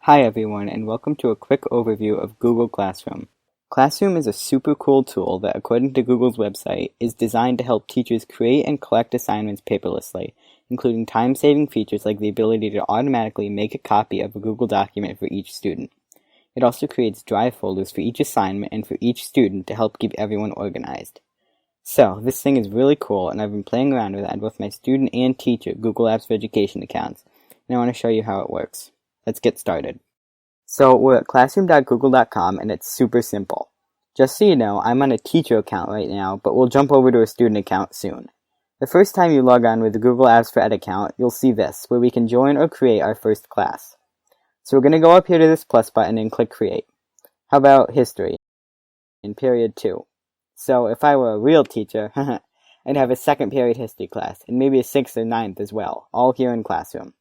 Hi everyone, and welcome to a quick overview of Google Classroom. Classroom is a super cool tool that, according to Google's website, is designed to help teachers create and collect assignments paperlessly, including time-saving features like the ability to automatically make a copy of a Google document for each student. It also creates drive folders for each assignment and for each student to help keep everyone organized. So, this thing is really cool, and I've been playing around with it on both my student and teacher Google Apps for Education accounts, and I want to show you how it works. Let's get started. So we're at classroom.google.com and it's super simple. Just so you know, I'm on a teacher account right now, but we'll jump over to a student account soon. The first time you log on with the Google Apps for Ed account, you'll see this, where we can join or create our first class. So we're going to go up here to this plus button and click Create. How about History in Period 2? So if I were a real teacher, I'd have a second period history class, and maybe a 6th or 9th as well, all here in Classroom.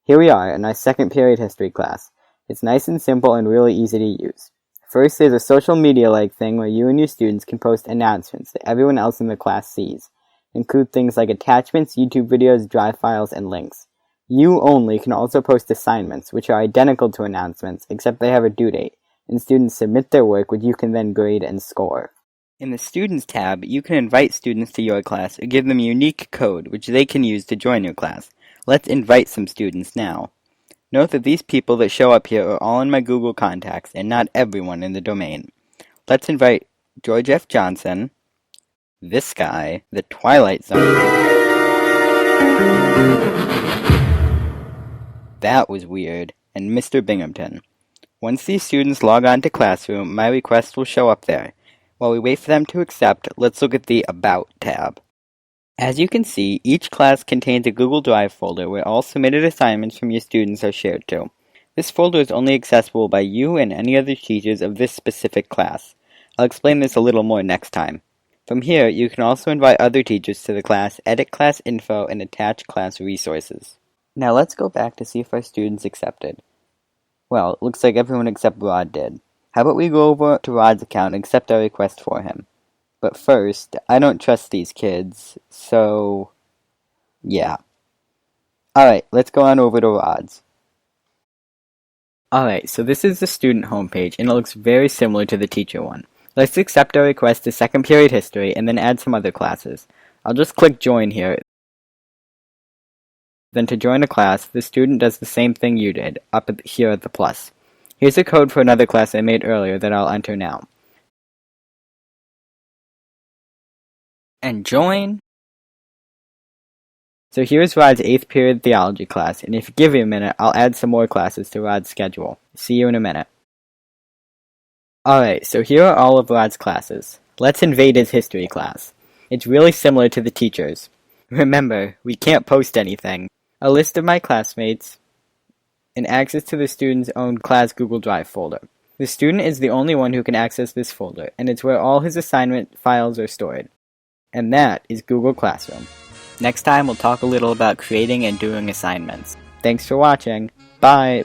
Here we are in our second period history class. It's nice and simple and really easy to use. First, there's a social media-like thing where you and your students can post announcements that everyone else in the class sees. Include things like attachments, YouTube videos, drive files, and links. You only can also post assignments, which are identical to announcements, except they have a due date, and students submit their work, which you can then grade and score. In the Students tab, you can invite students to your class or give them a unique code, which they can use to join your class. Let's invite some students now. Note that these people that show up here are all in my Google contacts and not everyone in the domain. Let's invite George F. Johnson, this guy, the Twilight Zone. That was weird, and Mr. Binghamton. Once these students log on to Classroom, my request will show up there. While we wait for them to accept, let's look at the About tab. As you can see, each class contains a Google Drive folder where all submitted assignments from your students are shared to. This folder is only accessible by you and any other teachers of this specific class. I'll explain this a little more next time. From here, you can also invite other teachers to the class, edit class info, and attach class resources. Now let's go back to see if our students accepted. Well, it looks like everyone except Rod did. How about we go over to Rod's account and accept our request for him? But first, I don't trust these kids, so yeah. Alright, let's go on over to Rod's. Alright, so this is the student homepage, and it looks very similar to the teacher one. Let's accept our request to second period history, and then add some other classes. I'll just click join here. Then to join a class, the student does the same thing you did, up here at the plus. Here's a code for another class I made earlier that I'll enter now. And join. So here's Rod's 8th period theology class, and if you give me a minute, I'll add some more classes to Rod's schedule. See you in a minute. Alright, so here are all of Rod's classes. Let's invade his history class. It's really similar to the teacher's. Remember, we can't post anything. A list of my classmates, and access to the student's own class Google Drive folder. The student is the only one who can access this folder, and it's where all his assignment files are stored. And that is Google Classroom. Next time we'll talk a little about creating and doing assignments. Thanks for watching. Bye!